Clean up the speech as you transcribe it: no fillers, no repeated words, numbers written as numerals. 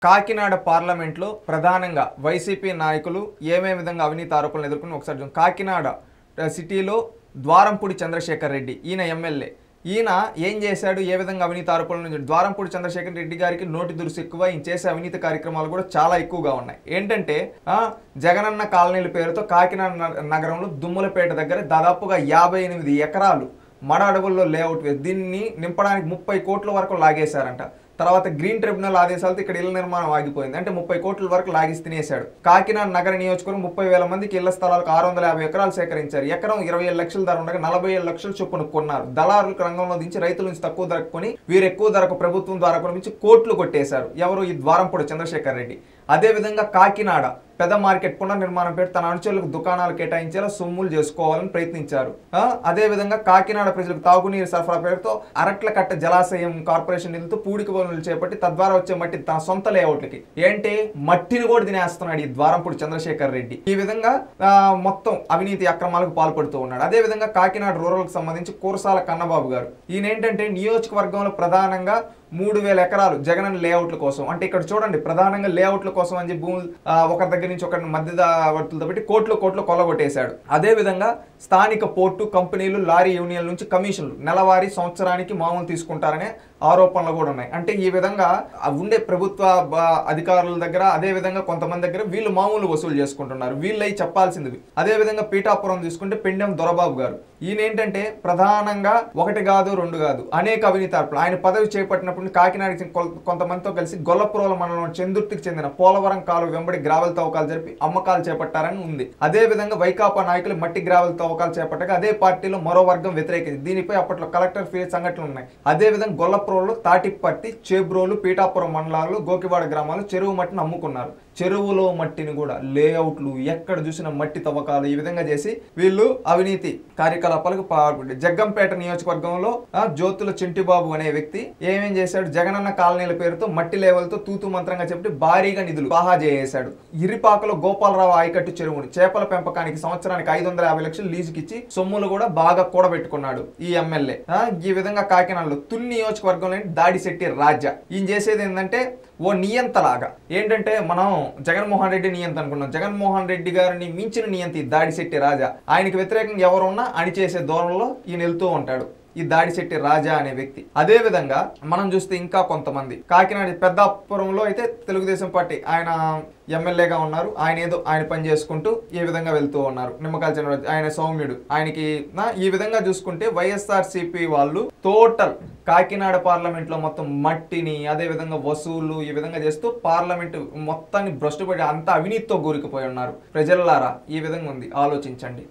కాకినాడ పార్లమెంట్లో ప్రధానంగా వైసీపీ నాయకులు ఏమేమి విధంగా అవినీతి ఆరోపణలు ఎదుర్కొని ఒకసారి చూద్దాం. కాకినాడ సిటీలో ద్వారంపూడి చంద్రశేఖర్ రెడ్డి ఈయన ఎమ్మెల్యే. ఈయన ఏం చేశాడు, ఏ విధంగా అవినీతి ఆరోపణలు? ద్వారంపూడి చంద్రశేఖర్ రెడ్డి గారికి నోటి దురుసు ఎక్కువ, ఈయన చేసే అవినీతి కార్యక్రమాలు కూడా చాలా ఎక్కువగా ఉన్నాయి. ఏంటంటే జగనన్న కాలనీల పేరుతో కాకినాడ నగరంలో దుమ్ములపేట దగ్గర దాదాపుగా 58 ఎకరాలు మడ అడవుల్లో లేఅవుట్ వేసి దీన్ని నింపడానికి 30 కోట్ల వరకు లాగేశారంట. తర్వాత గ్రీన్ ట్రిబ్యునల్ ఆదేశాలతో ఇక్కడ ఇళ్ల నిర్మాణం ఆగిపోయింది. అంటే 30 కోట్ల వరకు లాగేసి తినేశాడు. కాకినాడ నగర నియోజకవర్గం 30,000 మందికి ఇళ్ల స్థలాలకు 650 ఎకరాలు సేకరించారు. ఎకరం 27 లక్షల ధర ఉండగా 47 లక్షలు చొప్పున కొన్నారు. దళారులకు రంగంలో దించి రైతుల నుంచి తక్కువ ధరకు కొని వీరు ఎక్కువ ధరకు ప్రభుత్వం ద్వారా కొనిపించి కోట్లు కొట్టేశారు. ఎవరు? ఈ ద్వారంపూడి చంద్రశేఖర్ రెడ్డి. అదేవిధంగా కాకినాడ పెద్ద మార్కెట్ పునర్నిర్మాణం పెట్టి తన అనుచరులకు దుకాణాలు కేటాయించేలా సొమ్ములు చేసుకోవాలని ప్రయత్నించారు. అదేవిధంగా కాకినాడ ప్రజలకు తాగునీరు సరఫరా పేరుతో అరట్లకట్ట జలాశయం కార్పొరేషన్ నిధులతో పూడిక పనులు చేపట్టి తద్వారా వచ్చే మట్టి తన సొంత లేఅవుట్లకి ఏంటి మట్టిని కూడా తినేస్తున్నాడు ఈ ద్వారంపూడి చంద్రశేఖర్ రెడ్డి. ఈ విధంగా మొత్తం అవినీతి అక్రమాలకు పాల్పడుతూ ఉన్నాడు. అదేవిధంగా కాకినాడ రూరల్ కు సంబంధించి కూరసాల కన్నబాబు గారు, ఈయన ఏంటంటే నియోజకవర్గంలో ప్రధానంగా 3,000 ఎకరాలు జగనన్న లేఅవుట్ల కోసం, అంటే ఇక్కడ చూడండి ప్రధానంగా లేఅవుట్ల కోసం అని భూములు ఒకరి దగ్గర నుంచి ఒకరిని మధ్యవర్తులతో పెట్టి కోట్లు కొల్లగొట్టేశాడు. అదేవిధంగా స్థానిక పోర్టు కంపెనీలు లారీ యూనియన్ల నుంచి కమిషన్లు నెలవారీ సంవత్సరానికి మామూలు తీసుకుంటారనే ఆరోపణలు కూడా ఉన్నాయి. అంటే ఈ విధంగా ఉండే ప్రభుత్వ అధికారుల దగ్గర అదేవిధంగా కొంతమంది దగ్గర వీళ్ళు మామూలు వసూలు చేసుకుంటున్నారు. వీళ్ళై చెప్పాల్సింది. అదేవిధంగా పీఠాపురం తీసుకుంటే పెండెం దొరబాబు గారు, ఈయన ఏంటంటే ప్రధానంగా 1 కాదు 2 కాదు అనేక అవినీతి ఆరోపణలు. ఆయన పదవి చేపట్టినప్పుడు కాకినాడకి కొంతమందితో కలిసి గొల్లపురోల మండలం చందుర్తికి చెందిన పోలవరం కాలువ వెంబడి గ్రావెల్ తవ్వకాలు జరిపి అమ్మకాలు చేపట్టారని ఉంది. అదేవిధంగా వైకాపా నాయకులు మట్టి గ్రావెల్ తవ్వకాలు చేపట్టగా అదే పార్టీలో మరో వర్గం వ్యతిరేకింది. దీనిపై అప్పట్లో కలెక్టర్ ఫిర్యాదు సంఘటనలు ఉన్నాయి. అదేవిధంగా గొల్లపురంలో తాటిపట్టి, చేబ్రోలు, పీఠాపురం మండలాలు, గోకివాడ గ్రామాలు చెరువు మట్టిని అమ్ముకున్నారు. చెరువులో మట్టిని కూడా లేఅవుట్లు ఎక్కడ చూసిన మట్టి తవ్వకాలు ఈ విధంగా చేసి వీళ్ళు అవినీతి కార్యకలాపాలకు పాల్పడ్డారు. జగ్గంపేట నియోజకవర్గంలో జ్యోతుల చింటిబాబు అనే వ్యక్తి ఏమేం చేశాడు, జగనన్న కాలనీల పేరుతో మట్టి లేవలతో తూతు మంత్రంగా చెప్పి భారీగా నిధులు బాహా చేశాడు. ఇరిపాకలో గోపాలరావు ఆయకట్టు చెరువుని చేపల పెంపకానికి సంవత్సరానికి 550 లక్షలు లీజుకిచ్చి సొమ్ములు కూడా బాగా కూడబెట్టుకున్నాడు ఈ ఎమ్మెల్యే. ఈ విధంగా కాకినాడలో తుని నియోజకవర్గంలో దాడిశెట్టి రాజా, ఈయన చేసేది ఏంటంటే ఓ నియంతలాగా. ఏంటంటే మనం జగన్మోహన్ రెడ్డి నియంత అనుకున్నాం, జగన్మోహన్ రెడ్డి గారిని మించిన నియంత ఈ దాడిశెట్టి రాజా. ఆయనకి వ్యతిరేకంగా ఎవరున్నా అణిచేసే ధోరణిలో ఈయన వెళ్తూ ఉంటాడు ఈ దాడిశెట్టి రాజా అనే వ్యక్తి. అదే విధంగా మనం చూస్తే ఇంకా కొంతమంది కాకినాడ పెద్దాపురంలో అయితే తెలుగుదేశం పార్టీ ఆయన ఎమ్మెల్యేగా ఉన్నారు. ఆయన పని చేసుకుంటూ ఈ విధంగా వెళ్తూ ఉన్నారు. నిమ్మకాయల చంద్రరాజు ఆయన సౌమ్యుడు. ఆయనకి ఈ విధంగా చూసుకుంటే వైఎస్ఆర్సీపీ వాళ్ళు టోటల్ కాకినాడ పార్లమెంట్ లో మొత్తం మట్టిని అదే విధంగా వసూలు ఈ విధంగా చేస్తూ పార్లమెంట్ మొత్తాన్ని భ్రష్టుపడి అంతా అవినీతితో కూరుకుపోయి ఉన్నారు. ప్రజలారా ఈ విధంగా ఉంది, ఆలోచించండి.